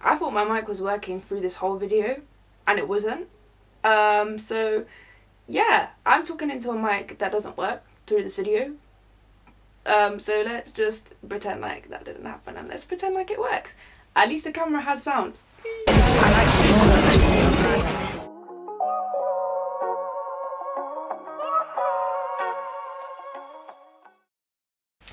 I thought my mic was working through this whole video, and it wasn't. So yeah, I'm talking into a mic that doesn't work through this video. So let's just pretend like that didn't happen, and let's pretend like it works. At least the camera has sound.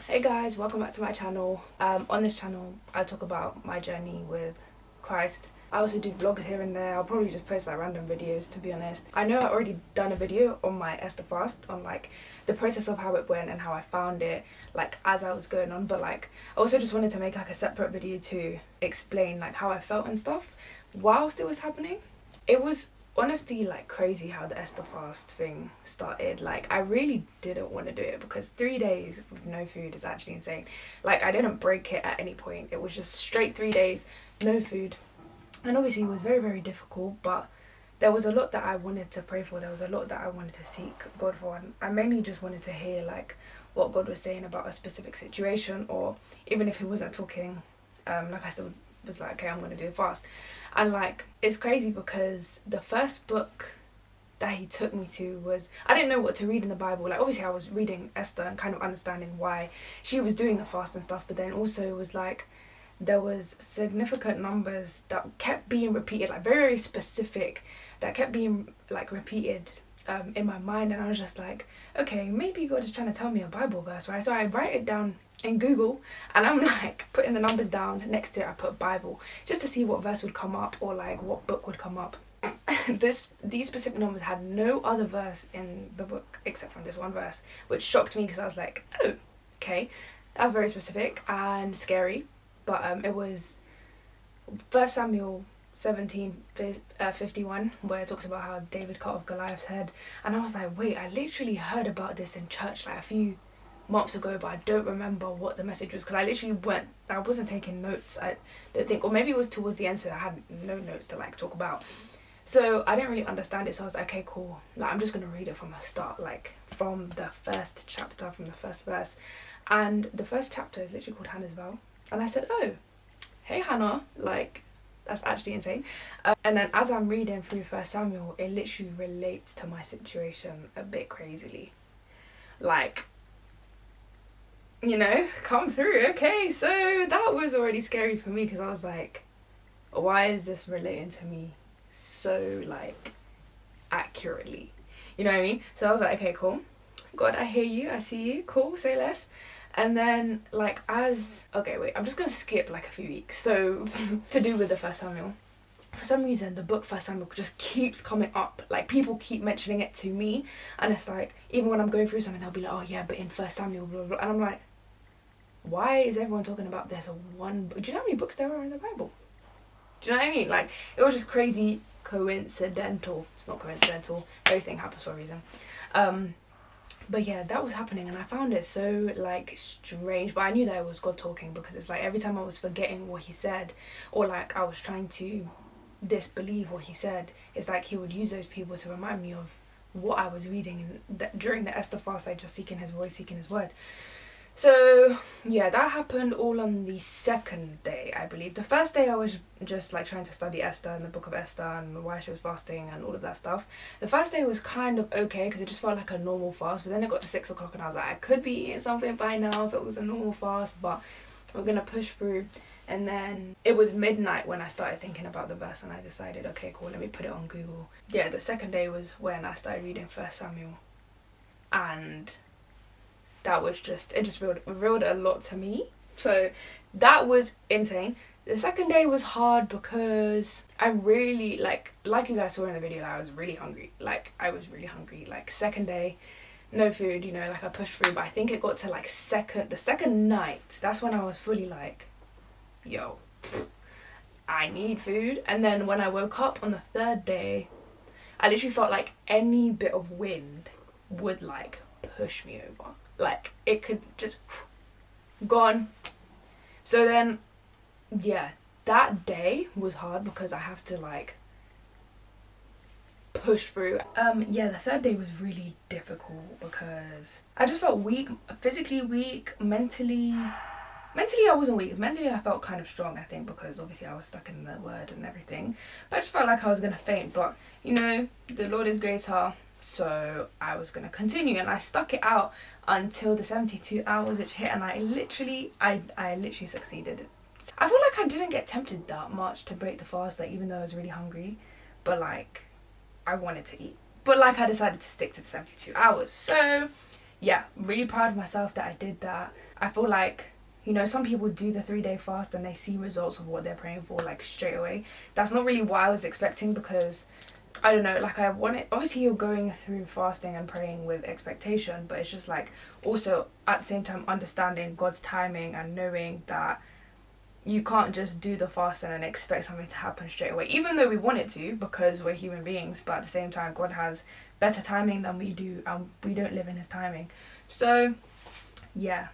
Hey guys, welcome back to my channel. On this channel I talk about my journey with Christ. I also do vlogs here and there. I'll probably just post like random videos, to be honest. I know I already done a video on my Esther fast, on like the process of how it went and how I found it like as I was going on, but like I also just wanted to make like a separate video to explain like how I felt and stuff whilst it was happening. It was honestly like crazy how the Esther fast thing started. Like I really didn't want to do it because 3 days with no food is actually insane. Like I didn't break it at any point. It was just straight 3 days, no food. And obviously it was very, very difficult, but there was a lot that I wanted to pray for. There was a lot that I wanted to seek God for. And I mainly just wanted to hear like what God was saying about a specific situation, or even if he wasn't talking, like I still was like, okay, I'm going to do a fast. And like, it's crazy because the first book that he took me to was, I didn't know what to read in the Bible. Like obviously I was reading Esther and kind of understanding why she was doing the fast and stuff, but then also it was like, there was significant numbers that kept being repeated, like very, very specific, that kept being like repeated in my mind. And I was just like, okay, maybe God is trying to tell me a Bible verse, right? So I write it down in Google and I'm like putting the numbers down. Next to it I put Bible just to see what verse would come up, or like what book would come up. These specific numbers had no other verse in the book except from this one verse, which shocked me because I was like, oh, okay, that's very specific and scary. But it was 1 Samuel 17:51, where it talks about how David cut off Goliath's head. And I was like, wait, I literally heard about this in church like a few months ago, but I don't remember what the message was because I wasn't taking notes, I don't think, or maybe it was towards the end, so I had no notes to like talk about. So I didn't really understand it, so I was like, okay, cool, like I'm just gonna read it from the start, like from the first chapter, from the first verse. And the first chapter is literally called Hannah's Vow. And I said, oh, hey Hannah, like that's actually insane. And then as I'm reading through 1 Samuel, it literally relates to my situation a bit crazily. Like, you know, come through. Okay, so that was already scary for me because I was like, why is this relating to me so like accurately? You know what I mean? So I was like, okay, cool. God, I hear you, I see you, cool, say less. And then like okay, wait, I'm just gonna skip like a few weeks. So to do with the 1 Samuel, for some reason the book 1 Samuel just keeps coming up. Like people keep mentioning it to me, and it's like even when I'm going through something they'll be like, oh yeah, but in 1 Samuel blah, blah, and I'm like, why is everyone talking about this one book? Do you know how many books there are in the Bible? Do you know what I mean? Like it was just crazy coincidental. It's not coincidental, everything happens for a reason. But yeah, that was happening and I found it so like strange, but I knew that it was God talking because it's like every time I was forgetting what he said, or like I was trying to disbelieve what he said, it's like he would use those people to remind me of what I was reading. And during the Esther fast, like just seeking his voice, seeking his word. So yeah, that happened all on the second day, I believe. The first day I was just like trying to study Esther and the book of Esther and why she was fasting and all of that stuff. The first day was kind of okay because it just felt like a normal fast, but then it got to 6 o'clock and I was like, I could be eating something by now if it was a normal fast, but we're gonna push through. And then it was midnight when I started thinking about the verse and I decided, okay, cool, let me put it on Google. Yeah, the second day was when I started reading 1 Samuel, and that was just, it just revealed a lot to me. So that was insane. The second day was hard because I really, like you guys saw in the video, like, I was really hungry. Like second day, no food, you know, like I pushed through, but I think it got to like the second night, that's when I was fully like, yo, I need food. And then when I woke up on the third day, I literally felt like any bit of wind would like push me over. Like it could just gone. So then yeah, that day was hard because I have to like push through. Yeah, the third day was really difficult because I just felt weak, physically weak, mentally Mentally, I wasn't weak. Mentally, I felt kind of strong, I think, because obviously I was stuck in the word and everything. But I just felt like I was going to faint. But, you know, the Lord is greater. So I was going to continue. And I stuck it out until the 72 hours which hit. And I literally succeeded. I feel like I didn't get tempted that much to break the fast, like, even though I was really hungry. But, like, I wanted to eat. But, like, I decided to stick to the 72 hours. So, yeah, really proud of myself that I did that. I feel like, you know, some people do the 3-day fast and they see results of what they're praying for, like, straight away. That's not really what I was expecting, because, I don't know, like, I wanted, obviously you're going through fasting and praying with expectation, but it's just, like, also, at the same time, understanding God's timing and knowing that you can't just do the fasting and expect something to happen straight away, even though we want it to, because we're human beings. But at the same time, God has better timing than we do, and we don't live in his timing. So yeah,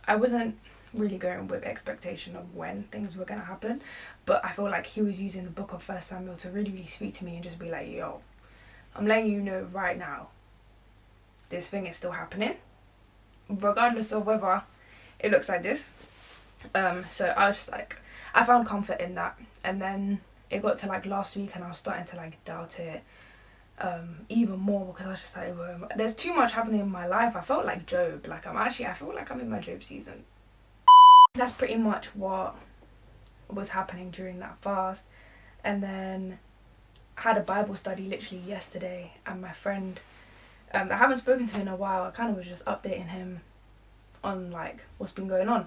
I wasn't really going with expectation of when things were going to happen, but I feel like he was using the book of 1 Samuel to really speak to me and just be like, yo, I'm letting you know right now, this thing is still happening, regardless of whether it looks like this. So I was just like, I found comfort in that. And then it got to like last week and I was starting to like doubt it even more, because I was just like, there's too much happening in my life. I felt like Job, like I feel like I'm in my Job season. That's pretty much what was happening during that fast. And then I had a Bible study literally yesterday, and my friend I haven't spoken to in a while, I kind of was just updating him on like what's been going on.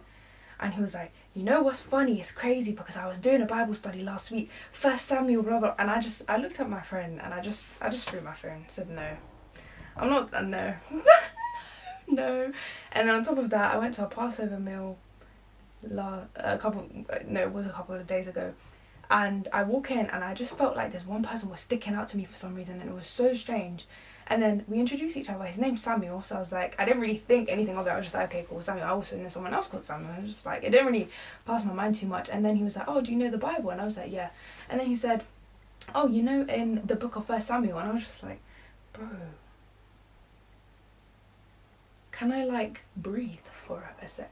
And he was like, you know what's funny? It's crazy, because I was doing a Bible study last week, 1 Samuel, blah, blah. And I looked at my phone and I just threw my phone. Said, no. I'm not, no. No. And on top of that, I went to a Passover meal a couple of days ago. And I walk in and I just felt like this one person was sticking out to me for some reason, and it was so strange. And then we introduced each other. His name's Samuel, so I was like, I didn't really think anything of it. I was just like, okay, cool, Samuel. I also know someone else called Samuel. I was just like, it didn't really pass my mind too much. And then he was like, oh, do you know the Bible? And I was like, yeah. And then he said, oh, you know, in the book of 1 Samuel. And I was just like, bro, can I like breathe for a sec?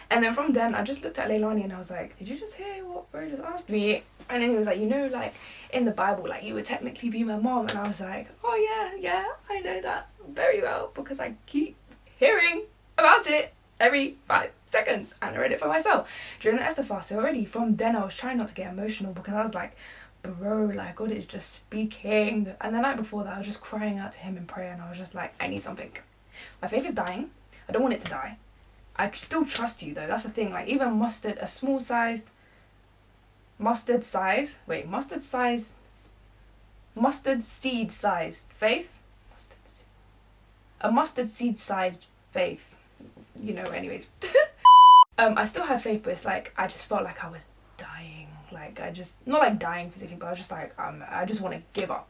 And then from then, I just looked at Leilani and I was like, did you just hear what bro just asked me? And then he was like, you know, like, in the Bible, like, you would technically be my mom. And I was like, oh, yeah, I know that very well, because I keep hearing about it every 5 seconds. And I read it for myself during the Esther fast. So already from then, I was trying not to get emotional, because I was like, bro, like, God is just speaking. And the night before that, I was just crying out to him in prayer. And I was just like, I need something. My faith is dying. I don't want it to die. I still trust you though, that's the thing. Like, even mustard seed sized faith, a mustard seed sized faith, you know, anyways. I still had faith, but it's like, I just felt like I was dying. Like, not like dying physically, but I was just like, I just want to give up.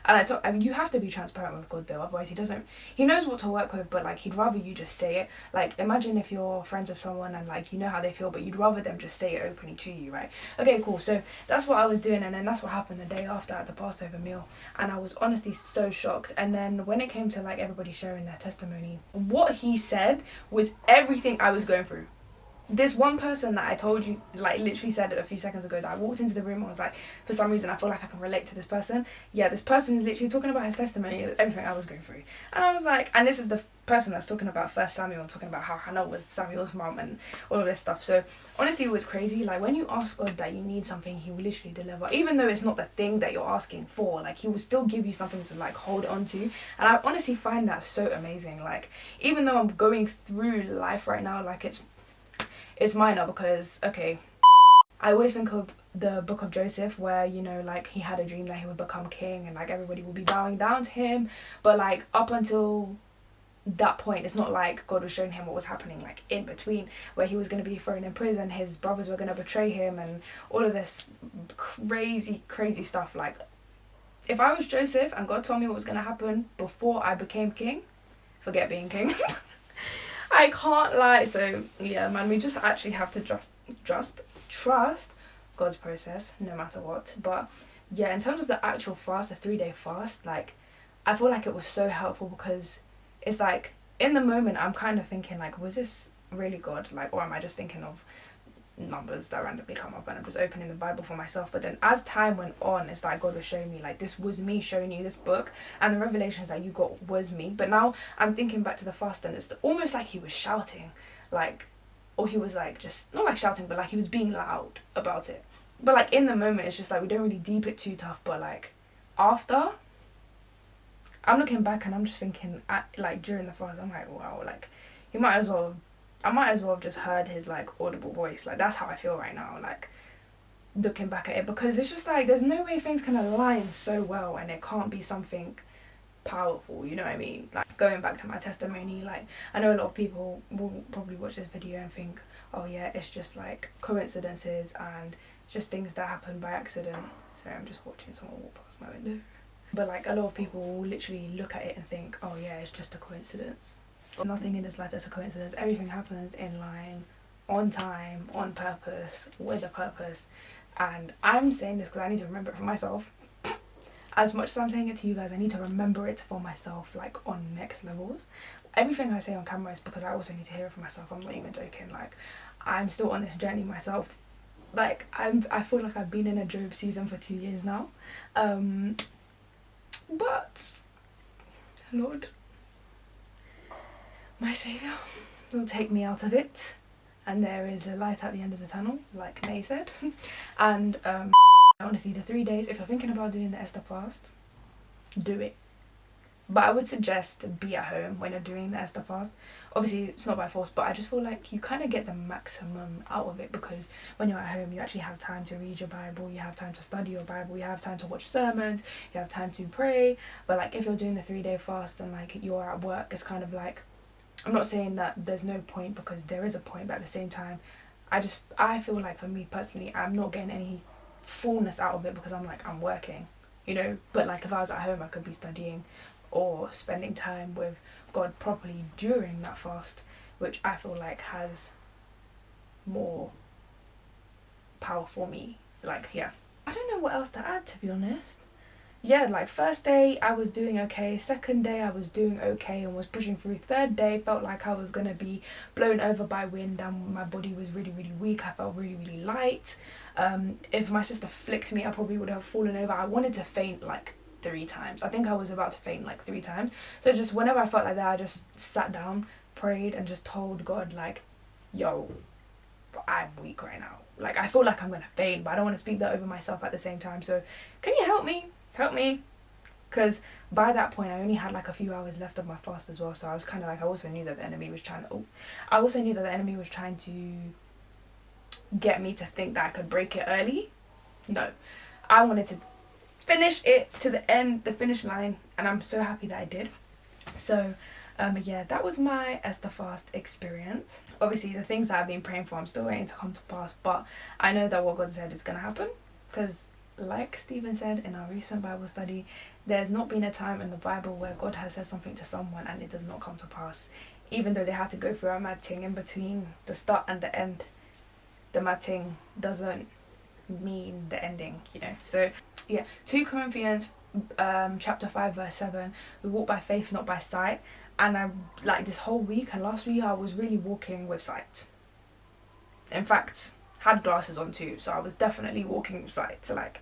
And I mean, you have to be transparent with God though, otherwise he knows what to work with, but like, he'd rather you just say it. Like, imagine if you're friends with someone and like, you know how they feel, but you'd rather them just say it openly to you, right? Okay, cool. So that's what I was doing, and then that's what happened the day after at the Passover meal, and I was honestly so shocked. And then when it came to like everybody sharing their testimony, what he said was everything I was going through. This one person that I told you, like, literally said it a few seconds ago, that I walked into the room and was like, for some reason I feel like I can relate to this person. Yeah, this person is literally talking about his testimony, everything I was going through. And I was like, and this is the person that's talking about 1 Samuel, talking about how Hannah was Samuel's mom and all of this stuff. So honestly, it was crazy. Like, when you ask God that you need something, he will literally deliver. Even though it's not the thing that you're asking for, like, he will still give you something to like hold on to. And I honestly find that so amazing. Like, even though I'm going through life right now, like, it's minor, because, okay, I always think of the book of Joseph, where, you know, like, he had a dream that he would become king and like everybody will be bowing down to him, but like up until that point, it's not like God was showing him what was happening like in between, where he was going to be thrown in prison, his brothers were going to betray him, and all of this crazy stuff. Like, if I was Joseph and God told me what was going to happen before I became king, forget being king. I can't lie. So yeah, man, we just actually have to trust God's process no matter what. But yeah, in terms of the actual fast, the 3-day fast, like, I feel like it was so helpful, because it's like, in the moment I'm kind of thinking like, was this really God, like, or am I just thinking of numbers that randomly come up and I'm just opening the Bible for myself? But then as time went on, it's like God was showing me, like, this was me showing you this book, and the revelations that you got was me. But now I'm thinking back to the fast, and it's almost like he was shouting, like, or he was like, just not like shouting, but like he was being loud about it. But like in the moment, it's just like we don't really deep it too tough. But like after, I'm looking back and I'm just thinking, like during the fast, I'm like, wow, like I might as well have just heard his like audible voice. Like that's how I feel right now, like looking back at it, because it's just like there's no way things can align so well and it can't be something powerful, you know what I mean? Like going back to my testimony, like I know a lot of people will probably watch this video and think, oh yeah, it's just like coincidences and just things that happen by accident. Sorry, I'm just watching someone walk past my window. But like a lot of people will literally look at it and think, oh yeah, it's just a coincidence. Nothing in this life is a coincidence. Everything happens in line, on time, on purpose, with a purpose. And I'm saying this because I need to remember it for myself. As much as I'm saying it to you guys, I need to remember it for myself, like on next levels. Everything I say on camera is because I also need to hear it for myself. I'm not even joking. Like I'm still on this journey myself. Like I feel like I've been in a Job season for 2 years now. But Lord, my saviour, will take me out of it, and there is a light at the end of the tunnel, like Nay said. And honestly, the 3 days, if you're thinking about doing the Esther fast, do it. But I would suggest be at home when you're doing the Esther fast. Obviously it's not by force, but I just feel like you kind of get the maximum out of it, because when you're at home you actually have time to read your Bible, you have time to study your Bible, you have time to watch sermons, you have time to pray. But like if you're doing the 3-day fast and like you're at work, it's kind of like, I'm not saying that there's no point, because there is a point, but at the same time I feel like for me personally, I'm not getting any fullness out of it because I'm like, I'm working, you know. But like if I was at home, I could be studying or spending time with God properly during that fast, which I feel like has more power for me. Like yeah, I don't know what else to add, to be honest. Yeah, like first day I was doing okay, second day I was doing okay and was pushing through, third day felt like I was gonna be blown over by wind and my body was really weak. I felt really light. If my sister flicked me, I probably would have fallen over. I wanted to faint like 3 times. I think I was about to faint like 3 times. So just whenever I felt like that, I just sat down, prayed, and just told God like, yo, I'm weak right now. Like I feel like I'm gonna faint, but I don't want to speak that over myself at the same time. So can you help me? Help me. Because by that point I only had like a few hours left of my fast as well. So I was kind of like, I also knew that the enemy was trying to get me to think that I could break it early. No, I wanted to finish it to the end, the finish line, and I'm so happy that I did. So yeah, that was my Esther fast experience. Obviously the things that I've been praying for, I'm still waiting to come to pass, but I know that what God said is gonna happen, because like Stephen said in our recent Bible study, there's not been a time in the Bible where God has said something to someone and it does not come to pass. Even though they had to go through a mad thing in between the start and the end, the mad thing doesn't mean the ending, you know. So yeah, 2 Corinthians chapter 5 verse 7, we walk by faith not by sight. And I like this whole week and last week I was really walking with sight. In fact, had glasses on too, so I was definitely walking with sight. So like,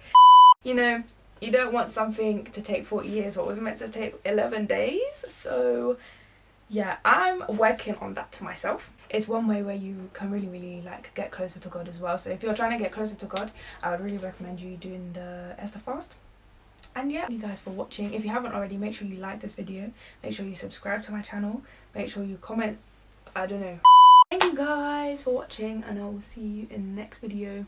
you know, you don't want something to take 40 years what was meant to take 11 days. So yeah, I'm working on that to myself. It's one way where you can really like get closer to God as well. So if you're trying to get closer to God, I would really recommend you doing the Esther fast. And yeah, thank you guys for watching. If you haven't already, make sure you like this video, make sure you subscribe to my channel, make sure you comment, I don't know. Thank you guys for watching, and I will see you in the next video.